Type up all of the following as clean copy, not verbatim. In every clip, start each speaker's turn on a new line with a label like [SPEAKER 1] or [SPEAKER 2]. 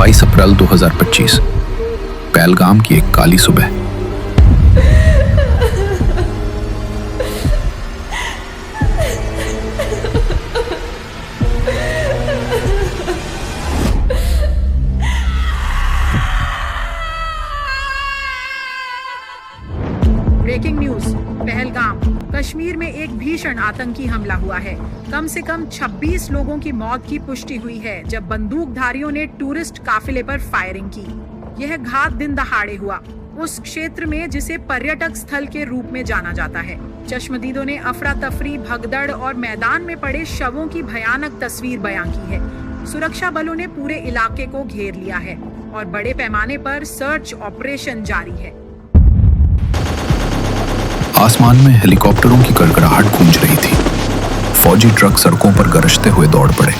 [SPEAKER 1] 22 अप्रैल 2025 पहलगाम की एक काली सुबह।
[SPEAKER 2] Breaking news. पहलगाम कश्मीर में एक भीषण आतंकी हमला हुआ है। कम से कम 26 लोगों की मौत की पुष्टि हुई है जब बंदूकधारियों ने टूरिस्ट काफिले पर फायरिंग की। यह घात दिन दहाड़े हुआ उस क्षेत्र में जिसे पर्यटक स्थल के रूप में जाना जाता है। चश्मदीदों ने अफरा तफरी, भगदड़ और मैदान में पड़े शवों की भयानक तस्वीर बयां की है। सुरक्षा बलों ने पूरे इलाके को घेर लिया है और बड़े पैमाने पर सर्च ऑपरेशन जारी है।
[SPEAKER 1] आसमान में हेलीकॉप्टरों की गड़गड़ाहट गूंज रही थी। फौजी ट्रक सड़कों पर गरजते हुए दौड़ पड़े।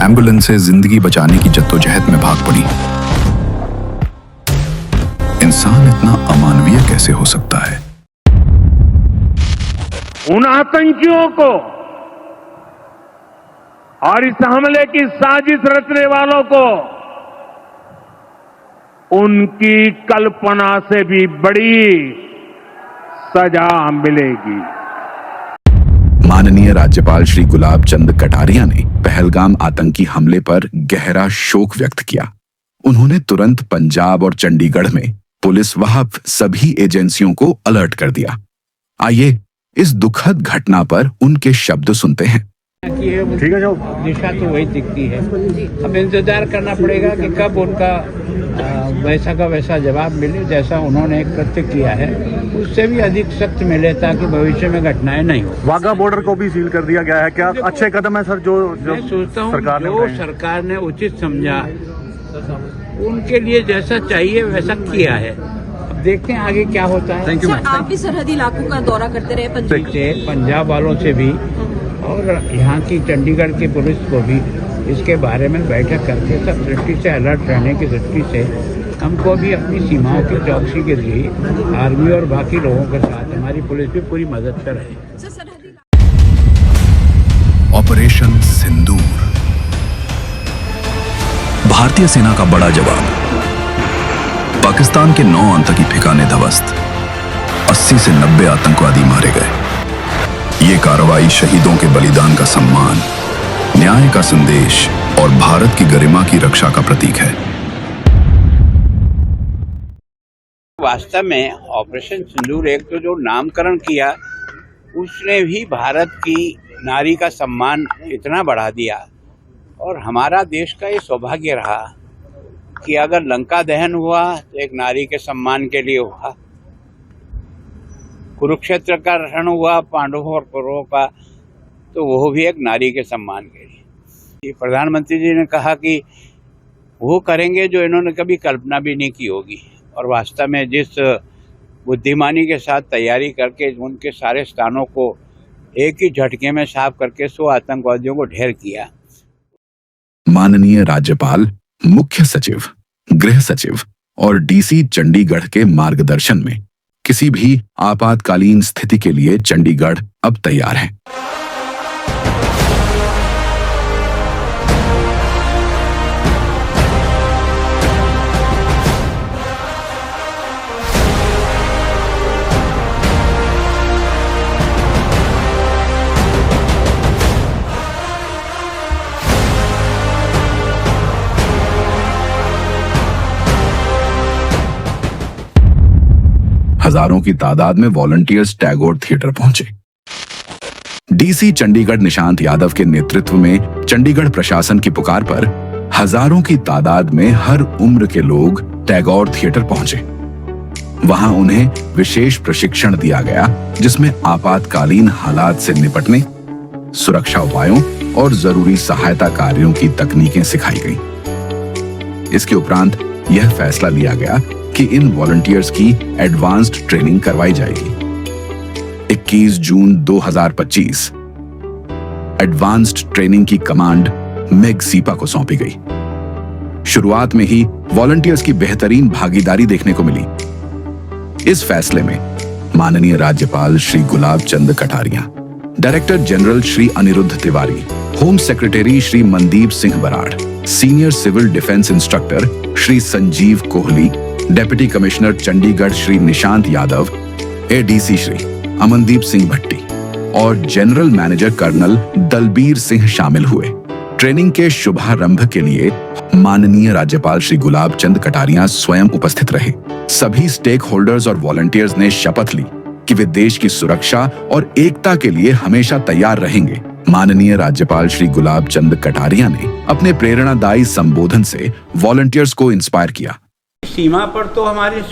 [SPEAKER 1] एम्बुलेंसें जिंदगी बचाने की जद्दोजहद में भाग पड़ी। इंसान इतना अमानवीय कैसे हो सकता है?
[SPEAKER 3] उन आतंकियों को और इस हमले की साजिश रचने वालों को उनकी कल्पना से भी बड़ी सजा मिलेगी।
[SPEAKER 1] माननीय राज्यपाल श्री गुलाब चंद कटारिया ने पहलगाम आतंकी हमले पर गहरा शोक व्यक्त किया। उन्होंने तुरंत पंजाब और चंडीगढ़ में पुलिस व सभी एजेंसियों को अलर्ट कर दिया। आइए इस दुखद घटना पर उनके शब्द सुनते हैं।
[SPEAKER 4] ठीक है, जो दिशा तो वही दिखती है। अब इंतजार करना पड़ेगा कि कब उनका वैसा का वैसा जवाब मिले जैसा उन्होंने कृत्य किया है, उससे भी अधिक सख्त मिले ताकि भविष्य में घटनाएं नहीं हो।
[SPEAKER 5] वाघा बॉर्डर को भी सील कर दिया गया है। क्या अच्छे कदम है सर जो
[SPEAKER 4] मैं सोचता हूँ जो सरकार ने उचित समझा उनके लिए जैसा चाहिए वैसा किया है। अब देखते हैं आगे क्या होता है।
[SPEAKER 6] सर, आप भी सरहदी इलाकों का दौरा करते रहे
[SPEAKER 4] पंजाब वालों से भी और यहाँ की चंडीगढ़ की पुलिस को भी इसके बारे में बैठक करके सब दृष्टि से अलर्ट रहने की दृष्टि से हमको भी अपनी सीमाओं की चौकसी के लिए आर्मी और बाकी लोगों के साथ हमारी पुलिस भी पूरी मदद कर रही है।
[SPEAKER 1] ऑपरेशन सिंदूर। भारतीय सेना का बड़ा जवाब। पाकिस्तान के 9 आतंकी ठिकाने ध्वस्त। 80 से 90 आतंकवादी मारे गए। ये कार्रवाई शहीदों के बलिदान का सम्मान, न्याय का संदेश और भारत की गरिमा की रक्षा का प्रतीक है।
[SPEAKER 4] वास्तव में ऑपरेशन सिंदूर एक तो जो नामकरण किया उसने भी भारत की नारी का सम्मान इतना बढ़ा दिया और हमारा देश का ये सौभाग्य रहा कि अगर लंका दहन हुआ तो एक नारी के सम्मान के लिए हुआ, कुरुक्षेत्र का रण हुआ पांडवों और कौरवों का तो वो भी एक नारी के सम्मान के लिए। प्रधानमंत्री जी ने कहा कि वो करेंगे जो इन्होंने कभी कल्पना भी नहीं की होगी और वास्तव में जिस बुद्धिमानी के साथ तैयारी करके उनके सारे स्थानों को एक ही झटके में साफ करके 100 आतंकवादियों को ढेर किया।
[SPEAKER 1] माननीय राज्यपाल, मुख्य सचिव, गृह सचिव और डीसी चंडीगढ़ के मार्गदर्शन में किसी भी आपातकालीन स्थिति के लिए चंडीगढ़ अब तैयार है। हजारों की तादाद में वॉलंटियर्स टैगोर थिएटर पहुंचे। डीसी चंडीगढ़ निशांत यादव के नेतृत्व में चंडीगढ़ प्रशासन की पुकार पर हजारों की तादाद में हर उम्र के लोग टैगोर थिएटर पहुंचे। वहां उन्हें विशेष प्रशिक्षण दिया गया जिसमें आपातकालीन हालात से निपटने, सुरक्षा उपायों और जरूरी सहायता कार्यों की तकनीकें सिखाई गईं। इसके उपरांत यह फैसला लिया गया कि इन वॉलंटियर्स की एडवांस्ड ट्रेनिंग करवाई जाएगी। 21 जून 2025 एडवांस्ड ट्रेनिंग की कमांड मेग सीपा को सौंपी गई। शुरुआत में ही वॉलंटियर्स की बेहतरीन भागीदारी देखने को मिली। इस फैसले में माननीय राज्यपाल Shri Gulab Chand Kataria, director general Shri Anirudh Tiwari, home secretary Shri Mandeep Singh Brar, senior civil defence instructor Shri Sanjeev Kohli, deputy commissioner Chandigarh Shri Nishant Yadav, ADC Shri Amandeep Singh Bhatti और general manager colonel Dalbir Singh शामिल हुए। ट्रेनिंग के शुभारंभ के लिए माननीय राज्यपाल श्री गुलाब चंद कटारिया स्वयं उपस्थित रहे। सभी स्टेक होल्डर्स और वॉलंटियर्स ने शपथ ली कि वे देश की सुरक्षा और एकता के लिए हमेशा तैयार रहेंगे। माननीय राज्यपाल श्री गुलाब चंद कटारिया ने अपने प्रेरणादायी संबोधन से वॉलंटियर्स को इंस्पायर किया।
[SPEAKER 7] सीमा पर तो हमारी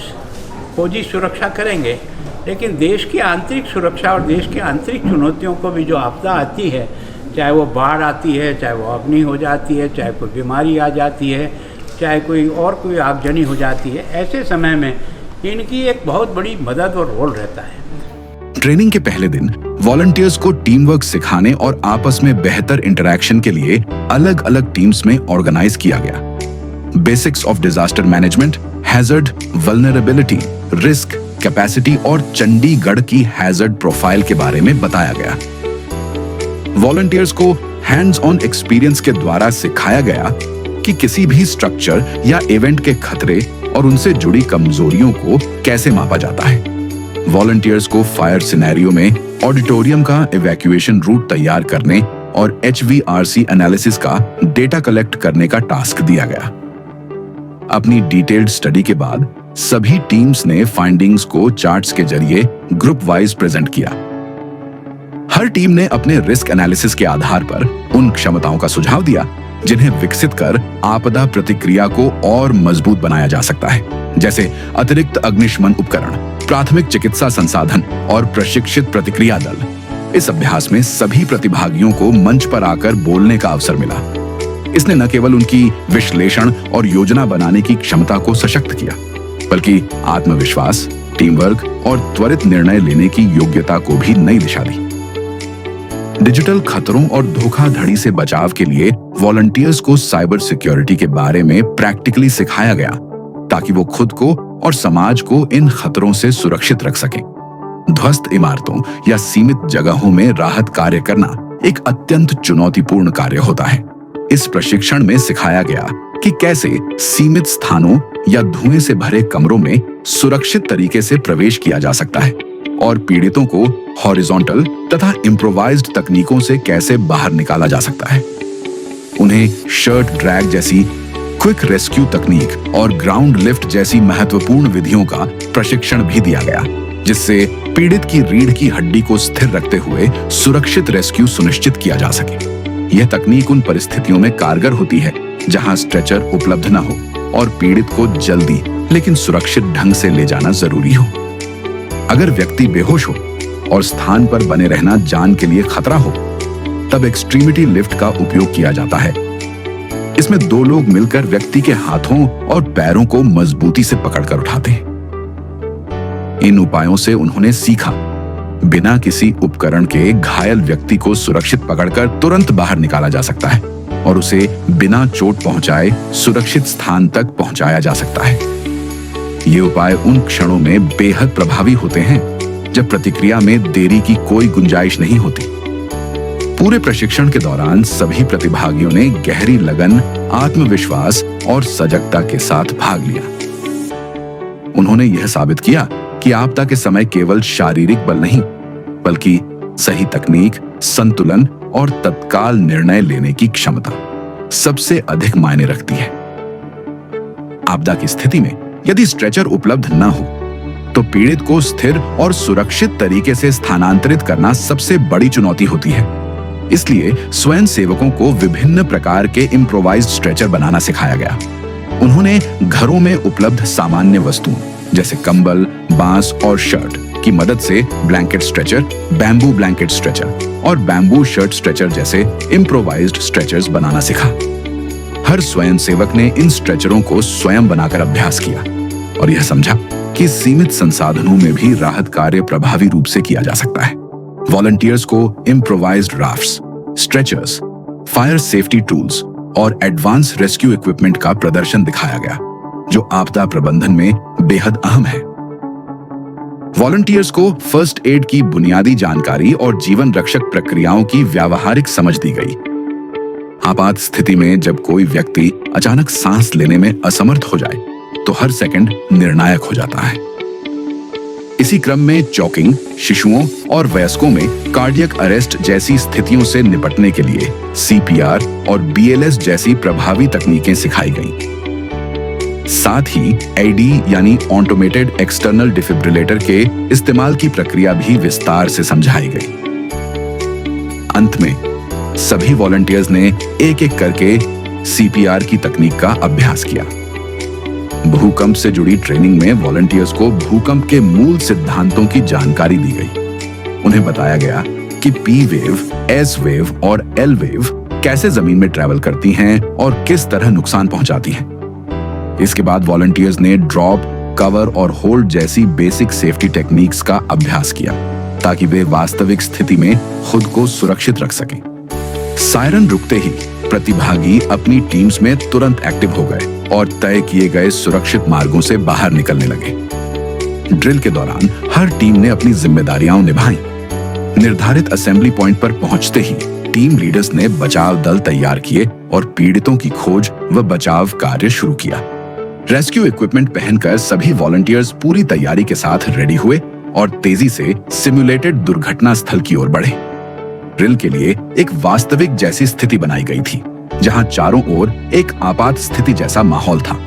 [SPEAKER 7] फौजी सुरक्षा करेंगे, लेकिन देश की आंतरिक सुरक्षा और देश की आंतरिक चुनौतियों को भी जो आपदा आती है, चाहे वो बाढ़ आती है, चाहे वो अग्नि हो जाती है, चाहे कोई बीमारी आ जाती है, चाहे कोई आगजनी हो जाती है, ऐसे समय में इनकी एक बहुत बड़ी मदद और रोल रहता है।
[SPEAKER 1] ट्रेनिंग के पहले दिन वॉलंटियर्स को टीम वर्क सिखाने और आपस में बेहतर इंटरैक्शन के लिए अलग अलग टीम्स में ऑर्गेनाइज किया गया। Basics of disaster management, hazard, vulnerability, risk, capacity और चंडीगढ़ की हैजर्ड प्रोफाइल के बारे में बताया गया। वॉलंटियर्स को हैंड्स ऑन एक्सपीरियंस के द्वारा सिखाया गया कि किसी भी स्ट्रक्चर या इवेंट के खतरे और उनसे जुड़ी कमजोरियों को कैसे मापा जाता है। वॉलंटियर्स को फायर सिनेरियो में ऑडिटोरियम का इवैक्यूएशन रूट तैयार करने और HVRC एनालिसिस का डेटा कलेक्ट करने का टास्क दिया गया। अपनी डिटेल्ड स्टडी के बाद सभी टीम्स ने फाइंडिंग्स को चार्ट्स के जरिए ग्रुप वाइज प्रेजेंट किया। हर टीम ने अपने रिस्क एनालिसिस के आधार पर उन क्षमताओं का सुझाव दिया जिन्हें विकसित कर आपदा प्रतिक्रिया को और मजबूत बनाया जा सकता है, जैसे अतिरिक्त अग्निशमन उपकरण, प्राथमिक चिकित्सा संसाधन और प्रशिक्षित प्रतिक्रिया दल। इस अभ्यास में सभी प्रतिभागियों को मंच पर आकर बोलने का अवसर मिला। इसने न केवल उनकी विश्लेषण और योजना बनाने की क्षमता को सशक्त किया, बल्कि आत्मविश्वास, टीम वर्क और त्वरित निर्णय लेने की योग्यता को भी नई दिशा दी। डिजिटल खतरों और धोखाधड़ी से बचाव के लिए वॉलंटियर्स को साइबर सिक्योरिटी के बारे में प्रैक्टिकली सिखाया गया ताकि वो खुद को और समाज को इन खतरों से सुरक्षित रख सकें। ध्वस्त इमारतों या सीमित जगहों में राहत कार्य करना एक अत्यंत चुनौतीपूर्ण कार्य होता है। इस प्रशिक्षण में सिखाया गया कि कैसे सीमित स्थानों या धुएं से भरे कमरों में सुरक्षित तरीके से प्रवेश किया जा सकता है और पीड़ितों को हॉरिजॉन्टल तथा इम्प्रोवाइज्ड तकनीकों से कैसे बाहर निकाला जा सकता है। उन्हें शर्ट ड्रैग जैसी क्विक रेस्क्यू तकनीक और ग्राउंड लिफ्ट जैसी महत्वपूर्ण विधियों का प्रशिक्षण भी दिया गया, जिससे पीड़ित की रीढ़ की हड्डी को स्थिर रखते हुए सुरक्षित रेस्क्यू सुनिश्चित किया जा सके। यह तकनीक उन परिस्थितियों में कारगर होती है जहां स्ट्रेचर उपलब्ध न हो और पीड़ित को जल्दी लेकिन सुरक्षित ढंग से ले जाना जरूरी हो। अगर व्यक्ति बेहोश हो और स्थान पर बने रहना जान के लिए खतरा हो, तब एक्सट्रीमिटी लिफ्ट का उपयोग किया जाता है। इसमें दो लोग मिलकर व्यक्ति के हाथों और पैरों को मजबूती से पकड़कर उठाते हैं। इन उपायों से उन्होंने सीखा, बिना किसी उपकरण के घायल व्यक्ति को सुरक्षित पकड़कर तुरंत बाहर निकाला जा सकता है और उसे बिना चोट पहुंचाए सुरक्षित स्थान तक पहुंचाया जा सकता है। ये उपाय उन क्षणों में बेहद प्रभावी होते हैं जब प्रतिक्रिया में देरी की कोई गुंजाइश नहीं होती। पूरे प्रशिक्षण के दौरान सभी प्रतिभागियों ने गहरी लगन, आत्मविश्वास और सजगता के साथ भाग लिया। उन्होंने यह साबित किया कि आपदा के समय केवल शारीरिक बल नहीं, बल्कि सही तकनीक, संतुलन और तत्काल निर्णय लेने की क्षमता सबसे अधिक मायने रखती है। आपदा की स्थिति में यदि स्ट्रेचर उपलब्ध न हो, तो पीड़ित को स्थिर और सुरक्षित तरीके से स्थानांतरित करना सबसे बड़ी चुनौती होती है। इसलिए स्वयं सेवकों को विभिन्न प्रकार के इम्प्रोवाइज्ड स्ट्रेचर बनाना सिखाया गया। उन्होंने घरों में उपलब्ध सामान्य वस्तुओं जैसे कंबल, बांस और शर्ट की मदद से blanket stretcher, bamboo blanket stretcher और बैम्बू शर्ट स्ट्रेचर जैसे इम्प्रोवाइज्ड स्ट्रेचर्स बनाना सिखा। हर स्वयं सेवक ने इन स्ट्रेचरों को स्वयं बनाकर अभ्यास किया और यह समझा कि सीमित संसाधनों में भी राहत कार्य प्रभावी रूप से किया जा सकता है। वॉलंटियर्स को improvised rafts, stretchers, fire safety tools और एडवांस रेस्क्यू इक्विपमेंट का प्रदर्शन दिखाया गया, जो आपदा प्रबंधन में बेहद अहम है। वॉलंटियर्स को फर्स्ट एड की बुनियादी जानकारी और जीवन रक्षक प्रक्रियाओं की व्यावहारिक समझ दी गई। आपात स्थिति में जब कोई व्यक्ति अचानक सांस लेने में असमर्थ हो जाए तो हर सेकंड निर्णायक हो जाता है। इसी क्रम में चॉकिंग, शिशुओं और वयस्कों में कार्डियक अरेस्ट जैसी स्थितियों से निपटने के लिए सीपीआर और बीएलएस जैसी प्रभावी तकनीकें सिखाई गईं। साथ ही एडी यानी ऑटोमेटेड एक्सटर्नल डिफिब्रिलेटर के इस्तेमाल की प्रक्रिया भी विस्तार से समझाई गई। अंत में सभी वॉलंटियर्स ने एक एक करके सीपीआर की तकनीक का अभ्यास किया। भूकंप से जुड़ी ट्रेनिंग में वॉलंटियर्स को भूकंप के मूल सिद्धांतों की जानकारी दी गई। उन्हें बताया गया कि पी वेव, एस वेव और एल वेव कैसे जमीन में ट्रैवल करती हैं और किस तरह नुकसान पहुंचाती हैं। इसके बाद वॉलंटियर्स ने ड्रॉप, कवर और होल्ड जैसी बेसिक सेफ्टी टेक्निक्स का अभ्यास किया ताकि वे वास्तविक स्थिति में खुद को सुरक्षित रख सकें। सायरन रुकते ही प्रतिभागी अपनी टीम्स में तुरंत एक्टिव हो गए और तय किए गए सुरक्षित मार्गों से बाहर निकलने लगे। ड्रिल के दौरान हर टीम ने अपनी जिम्मेदारियां निभाई। निर्धारित असेंबली पॉइंट पर पहुंचते ही टीम लीडर्स ने बचाव दल तैयार किए और पीड़ितों की खोज व बचाव कार्य शुरू किया। रेस्क्यू इक्विपमेंट पहनकर सभी वॉलंटियर्स पूरी तैयारी के साथ रेडी हुए और तेजी से सिमुलेटेड दुर्घटना स्थल की ओर बढ़े। ड्रिल के लिए एक वास्तविक जैसी स्थिति बनाई गई थी, जहां चारों ओर एक आपात स्थिति जैसा माहौल था।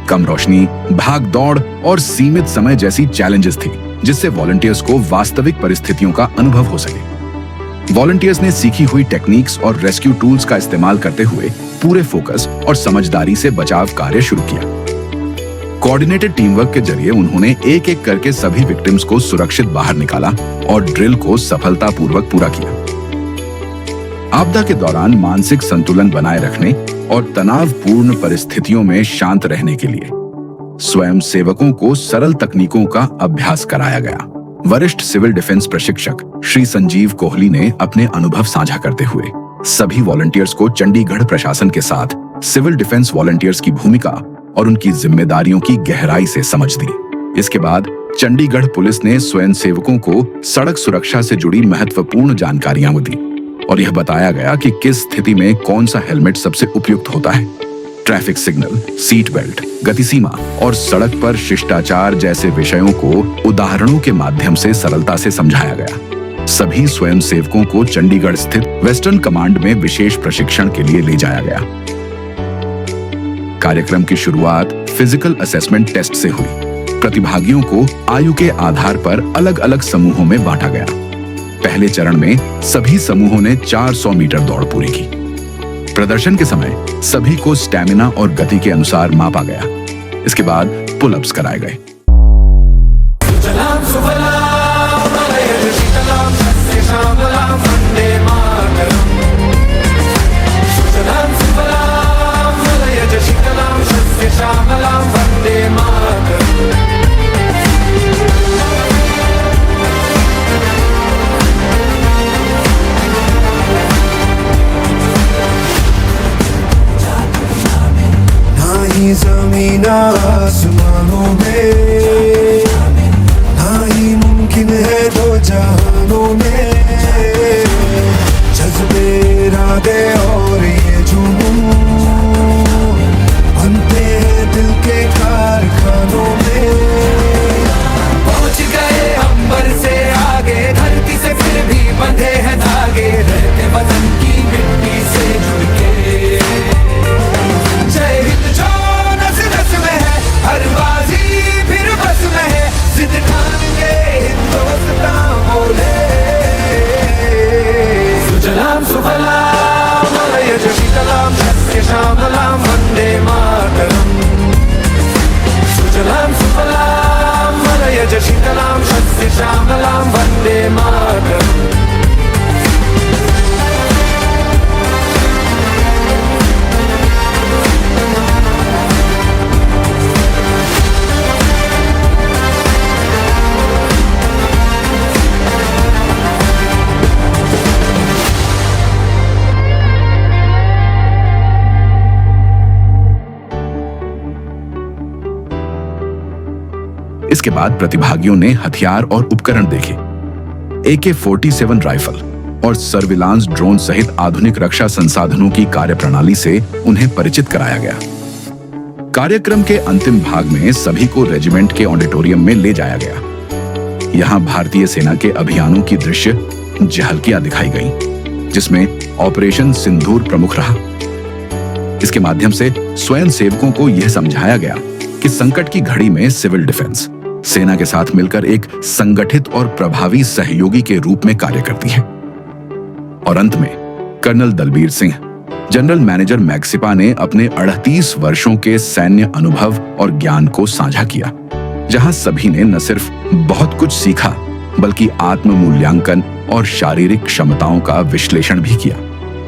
[SPEAKER 1] कम रोशनी, भाग दौड़ और सीमित समय जैसी चैलेंजेस थी, जिससे वॉलंटियर्स को वास्तविक परिस्थितियों का अनुभव हो सके। वॉलंटियर्स ने सीखी हुई टेक्निक्स और रेस्क्यू टूल्स का इस्तेमाल करते हुए पूरे फोकस और समझदारी से बचाव कार्य शुरू किया। कोऑर्डिनेटेड टीम वर्क के जरिए उन्होंने एक एक करके सभी विक्टिम्स को सुरक्षित बाहर निकाला और ड्रिल को सफलतापूर्वक पूरा किया। आपदा के दौरान मानसिक संतुलन बनाए रखने और तनावपूर्ण परिस्थितियों में शांत रहने के लिए स्वयं सेवकों को सरल तकनीकों का अभ्यास कराया गया। वरिष्ठ सिविल डिफेंस प्रशिक्षक श्री संजीव कोहली ने अपने अनुभव साझा करते हुए सभी वॉलंटियर्स को चंडीगढ़ प्रशासन के साथ सिविल डिफेंस वॉलंटियर्स की भूमिका और उनकी जिम्मेदारियों की गहराई से समझ दी। इसके बाद चंडीगढ़ पुलिस ने स्वयं सेवकों को सड़क सुरक्षा से जुड़ी महत्वपूर्ण जानकारियां दी और यह बताया गया कि किस स्थिति में कौन सा हेलमेट सबसे उपयुक्त होता है। ट्रैफिक सिग्नल, सीट बेल्ट, गति सीमा और सड़क पर शिष्टाचार जैसे विषयों को उदाहरणों के माध्यम से सरलता से समझाया गया। सभी स्वयं सेवकों को चंडीगढ़ स्थित वेस्टर्न कमांड में विशेष प्रशिक्षण के लिए ले जाया गया। कार्यक्रम की शुरुआत फिजिकल असेसमेंट टेस्ट से हुई। प्रतिभागियों को आयु के आधार पर अलग अलग समूहों में बांटा गया। पहले चरण में सभी समूहों ने 400 मीटर दौड़ पूरी की। प्रदर्शन के समय सभी को स्टैमिना और गति के अनुसार मापा गया। इसके बाद पुल-अप्स कराए गए।
[SPEAKER 8] ज़मीन आसमानों में ना ही मुमकिन है दो जहानों में। जज्बे, इरादे और ये जुनून बनते हैं दिल के कारखानों में। पहुंच गए अंबर से आगे, धरती से फिर भी बंधे हैं धागे, रहते वतन की मिट्टी से जुड़ के। जय हिंद जो हर बाजी फिर बस में है, जिद ठान के हिंदुस्तान बोले। सुजलाम सुफलाम
[SPEAKER 1] इसके बाद प्रतिभागियों ने हथियार और उपकरण देखे। AK-47 राइफल और सर्विलांस ड्रोन सहित आधुनिक रक्षा संसाधनों की कार्यप्रणाली से उन्हें परिचित कराया गया। कार्यक्रम के अंतिम भाग में सभी को रेजिमेंट के ऑडिटोरियम में ले जाया गया। यहां भारतीय सेना के अभियानों की दृश्य झलकियां दिखाई गईं, जिसमें ऑपरेशन सिंदूर प्रमुख रहा। इसके माध्यम से स्वयं सेवकों को यह समझाया गया कि संकट की घड़ी में सिविल डिफेंस सेना के साथ मिलकर एक संगठित और प्रभावी सहयोगी के रूप में कार्य करती है। और अंत में colonel Dalbir Singh, general manager मैक्सिपा ने अपने 38 वर्षों के सैन्य अनुभव और ज्ञान को साझा किया, जहां सभी ने न सिर्फ बहुत कुछ सीखा बल्कि आत्म मूल्यांकन और शारीरिक क्षमताओं का विश्लेषण भी किया।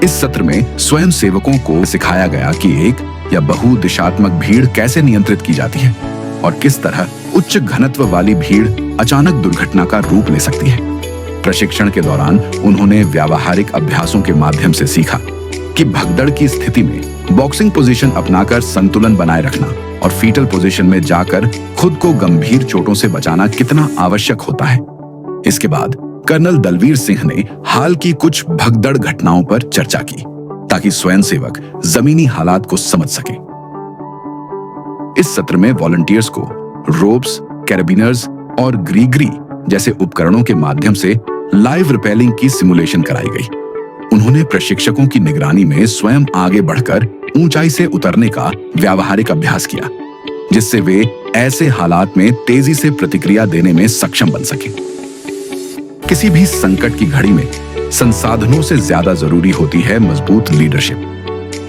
[SPEAKER 1] इस सत्र में स्वयं सेवकों को सिखाया गया कि एक या बहुदिशात्मक भीड़ कैसे नियंत्रित की जाती है और किस तरह उच्च घनत्व वाली भीड़ अचानक दुर्घटना का रूप ले सकती है। प्रशिक्षण के दौरान उन्होंने व्यावहारिक अभ्यासों के माध्यम से सीखा कि भगदड़ की स्थिति में बॉक्सिंग पोजीशन अपनाकर संतुलन बनाए रखना और फीटल पोजीशन में जाकर खुद को गंभीर चोटों से बचाना कितना आवश्यक होता है। इसके बाद कर्नल दलबीर सिंह ने हाल की कुछ भगदड़ घटनाओं पर चर्चा की ताकि स्वयंसेवक जमीनी हालात को समझ सके। इस सत्र में वॉलंटियर्स को रोप्स, कैराबिनर्स और ग्रीगरी जैसे उपकरणों के माध्यम से लाइव रिपेलिंग की सिमुलेशन कराई गई। उन्होंने प्रशिक्षकों की निगरानी में स्वयं आगे बढ़कर ऊंचाई से उतरने का व्यावहारिक अभ्यास किया, जिससे वे ऐसे हालात में तेजी से प्रतिक्रिया देने में सक्षम बन सके। किसी भी संकट की घड़ी में संसाधनों से ज्यादा जरूरी होती है मजबूत लीडरशिप।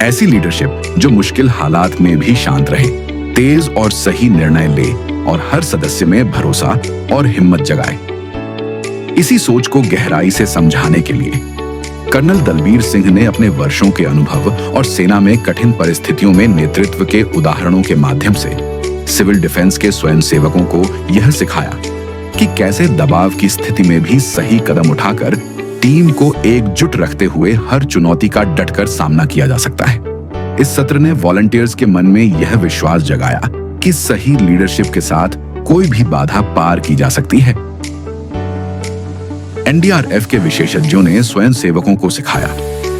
[SPEAKER 1] ऐसी लीडरशिप जो मुश्किल हालात में भी शांत रहे, तेज और सही निर्णय ले और हर सदस्य में भरोसा और हिम्मत जगाए। इसी सोच को गहराई से समझाने के लिए कर्नल दलबीर सिंह ने अपने वर्षों के अनुभव और सेना में कठिन परिस्थितियों में नेतृत्व के उदाहरणों के माध्यम से सिविल डिफेंस के स्वयंसेवकों को यह सिखाया कि कैसे दबाव की स्थिति में भी सही कदम उठाकर टीम को एकजुट रखते हुए हर चुनौती का डटकर सामना किया जा सकता है। इस सत्र ने वॉलंटियर्स के मन में यह विश्वास जगाया कि सही लीडरशिप के साथ कोई भी बाधा पार की जा सकती है। एनडीआरएफ के विशेषज्ञों ने स्वयंसेवकों को सिखाया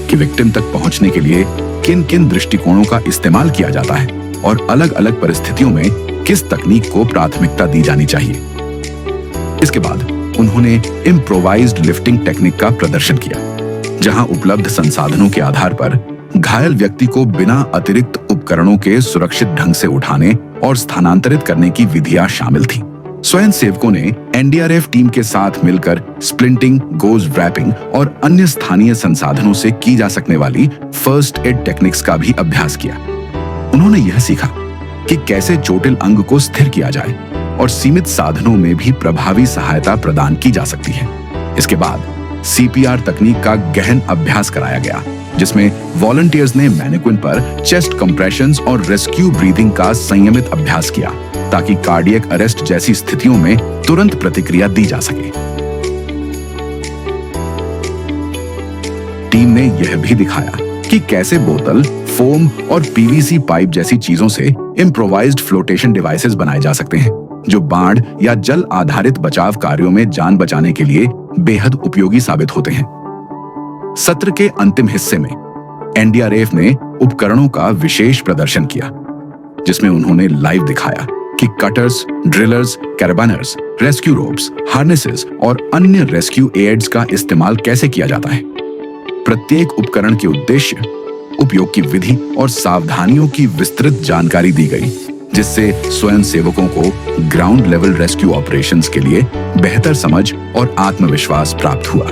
[SPEAKER 1] कि विक्टिम तक पहुंचने के लिए किन किन दृष्टिकोणों का इस्तेमाल किया जाता है और अलग अलग परिस्थितियों में किस तकनीक को प्राथमिकता दी जानी चाहिए। इसके बाद उन्होंने इम्प्रोवाइज्ड लिफ्टिंग टेक्निक का प्रदर्शन किया, जहां उपलब्ध संसाधनों के आधार पर घायल व्यक्ति को बिना अतिरिक्त उपकरणों के सुरक्षित ढंग से उठाने और स्थानांतरित करने की विधियां शामिल थी। स्वयंसेवकों ने एनडीआरएफ टीम के साथ मिलकर स्प्लिंटिंग, गोज रैपिंग और अन्य स्थानीय संसाधनों से की जा सकने वाली फर्स्ट एड टेक्निक्स का भी अभ्यास किया। उन्होंने यह सीखा कि कैसे चोटिल अंग को स्थिर किया जाए और सीमित साधनों में भी प्रभावी सहायता प्रदान की जा सकती है। इसके बाद सीपीआर तकनीक का गहन अभ्यास कराया गया, जिसमें वॉलंटियर्स ने मैनेक्विन पर चेस्ट कंप्रेशंस और रेस्क्यू ब्रीदिंग का संयमित अभ्यास किया ताकि कार्डियक अरेस्ट जैसी स्थितियों में तुरंत प्रतिक्रिया दी जा सके। टीम ने यह भी दिखाया कि कैसे बोतल, फोम और पीवीसी पाइप जैसी चीजों से इम्प्रोवाइज्ड फ्लोटेशन डिवाइसेस बनाए जा सकते हैं, जो बाढ़ या जल आधारित बचाव कार्यों में जान बचाने के लिए बेहद उपयोगी साबित होते हैं। सत्र के अंतिम हिस्से में एनडीआरएफ ने उपकरणों का विशेष प्रदर्शन किया, जिसमें उन्होंने लाइव दिखाया कि cutters, drillers, कैराबिनर्स, rescue ropes, harnesses और अन्य रेस्क्यू एड्स का इस्तेमाल कैसे किया जाता है। प्रत्येक उपकरण के उद्देश्य, उपयोग की विधि और सावधानियों की विस्तृत जानकारी दी गई, जिससे स्वयंसेवकों को ग्राउंड लेवल रेस्क्यू ऑपरेशंस के लिए बेहतर समझ और आत्मविश्वास प्राप्त हुआ।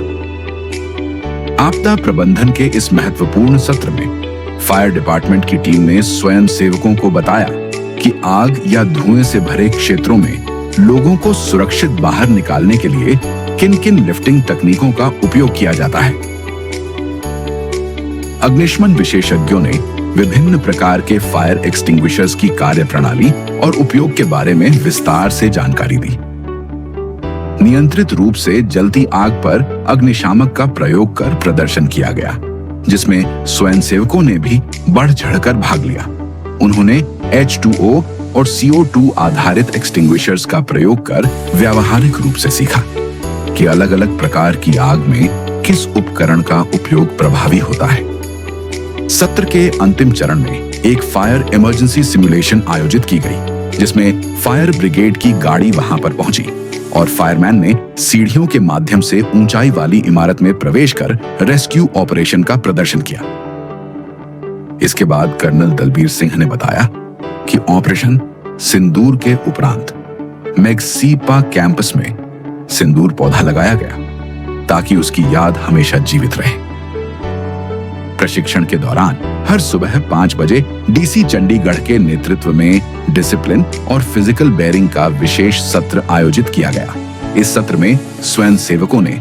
[SPEAKER 1] आपदा प्रबंधन के इस महत्वपूर्ण सत्र में फायर डिपार्टमेंट की टीम ने स्वयंसेवकों को बताया कि आग या धुएं से भरे क्षेत्रों में लोगों को सुरक्षित बाहर निकालने के लिए किन-किन लिफ्टिंग तकनीकों का उपयोग किया जाता है। अग्निशमन विशेषज्ञों ने विभिन्न प्रकार के फायर एक्सटिंग्विशर्स की कार्यप्रणाली और उपयोग के बारे में विस्तार से जानकारी दी। नियंत्रित रूप से जलती आग पर अग्निशामक का प्रयोग कर प्रदर्शन किया गया, जिसमें स्वयंसेवकों ने भी बढ़ चढ़कर भाग लिया। उन्होंने H2O और CO2 आधारित एक्सटिंग्विशर्स का प्रयोग कर व्यावहारिक रूप से सीखा कि अलग अलग प्रकार की आग में किस उपकरण का उपयोग प्रभावी होता है। सत्र के अंतिम चरण में एक फायर इमरजेंसी सिमुलेशन आयोजित की गई, जिसमें फायर ब्रिगेड की गाड़ी वहां पर पहुंची और फायरमैन ने सीढ़ियों के माध्यम से ऊंचाई वाली इमारत में प्रवेश कर रेस्क्यू ऑपरेशन का प्रदर्शन किया। इसके बाद कर्नल दलबीर सिंह ने बताया कि ऑपरेशन सिंदूर के उपरांत मैक्सीपा कैंपस में सिंदूर पौधा लगाया गया ताकि उसकी याद हमेशा जीवित रहे। प्रशिक्षण के दौरान हर सुबह 5 बजे डीसी चंडीगढ़ के नेतृत्व में डिसिप्लिन और फिजिकल बेयरिंग का विशेष सत्र आयोजित किया गया। इस सत्र में स्वयं सेवकों ने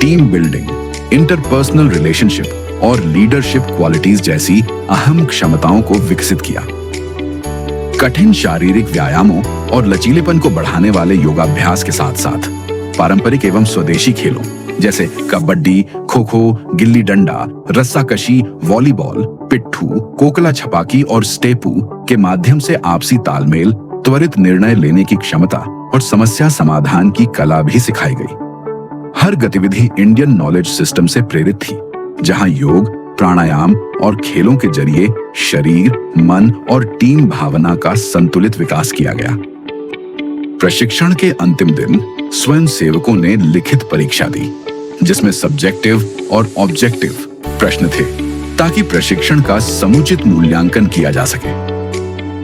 [SPEAKER 1] टीम बिल्डिंग, इंटरपर्सनल रिलेशनशिप और लीडरशिप क्वालिटीज जैसी अहम क्षमताओं को विकसित किया। कठिन शारीरिक व्यायामों और लचीलेपन को बढ़ाने वाले योगाभ्यास के साथ साथ पारंपरिक एवं स्वदेशी खेलों जैसे कबड्डी, खो खो, गिल्ली डंडा, रस्साकशी, वॉलीबॉल, पिट्ठू, कोकला छपाकी और स्टेपू के माध्यम से आपसी तालमेल, त्वरित निर्णय लेने की क्षमता और समस्या समाधान की कला भी सिखाई गई। हर गतिविधि इंडियन नॉलेज सिस्टम से प्रेरित थी, जहां योग, प्राणायाम और खेलों के जरिए शरीर, मन और टीम भावना का संतुलित विकास किया गया। प्रशिक्षण के अंतिम दिन स्वयं सेवकों ने लिखित परीक्षा दी, जिसमें सब्जेक्टिव और ऑब्जेक्टिव प्रश्न थे ताकि प्रशिक्षण का समुचित मूल्यांकन किया जा सके।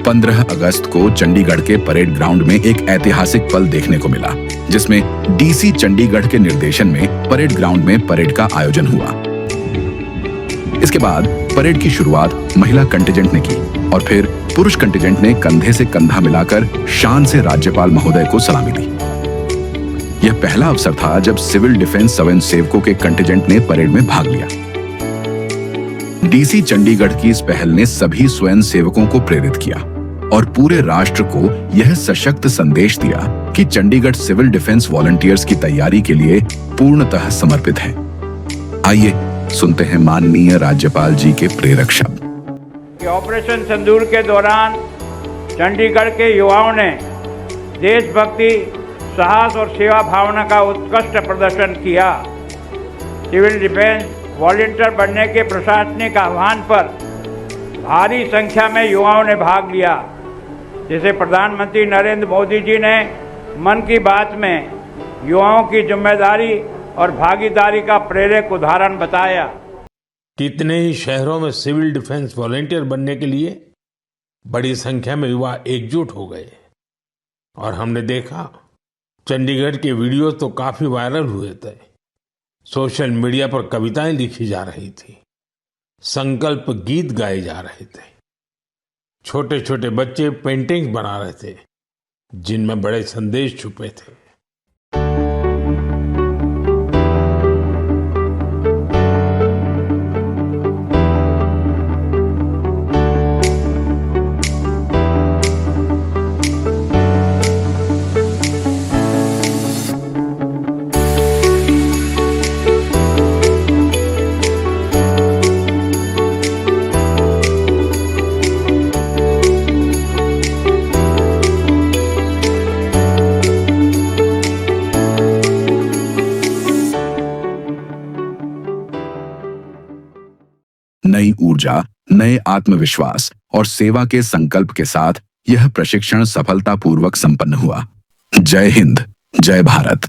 [SPEAKER 1] 15 अगस्त को चंडीगढ़ के परेड ग्राउंड में एक ऐतिहासिक पल देखने को मिला, जिसमें डीसी चंडीगढ़ के निर्देशन में परेड ग्राउंड में परेड का आयोजन हुआ। इसके बाद परेड की शुरुआत महिला कंटिजेंट ने की और फिर पुरुष कंटिजेंट ने कंधे से कंधा मिलाकर शान से राज्यपाल महोदय को सलामी दी। यह पहला अवसर था जब सिविल डिफेंस स्वयं सेवकों के कंटिजेंट ने परेड में भाग लिया। डीसी चंडीगढ़ की इस पहल ने सभी स्वयं सेवकों को प्रेरित किया और पूरे राष्ट्र को यह सशक्त संदेश दिया कि चंडीगढ़ सिविल डिफेंस वॉलंटियर्स की तैयारी के लिए पूर्णतः समर्पित है। आइए सुनते हैं माननीय राज्यपाल जी के प्रेरक शब्द।
[SPEAKER 7] ऑपरेशन सिंदूर के दौरान चंडीगढ़ के युवाओं ने देशभक्ति, साहस और सेवा भावना का उत्कृष्ट प्रदर्शन किया। सिविल डिफेंस वॉलंटियर बनने के प्रशासनिक आह्वान पर भारी संख्या में युवाओं ने भाग लिया, जिसे प्रधानमंत्री नरेंद्र मोदी जी ने मन की बात में युवाओं की जिम्मेदारी और भागीदारी का प्रेरक उदाहरण बताया।
[SPEAKER 9] कितने ही शहरों में सिविल डिफेंस वॉलंटियर बनने के लिए बड़ी संख्या में युवा एकजुट हो गए और हमने देखा चंडीगढ़ के वीडियो तो काफी वायरल हुए थे। सोशल मीडिया पर कविताएं लिखी जा रही थी, संकल्प गीत गाए जा रहे थे, छोटे छोटे बच्चे पेंटिंग्स बना रहे थे जिनमें बड़े संदेश छुपे थे।
[SPEAKER 1] नई ऊर्जा, नए आत्मविश्वास और सेवा के संकल्प के साथ यह प्रशिक्षण सफलतापूर्वक संपन्न हुआ। जय हिंद, जय भारत।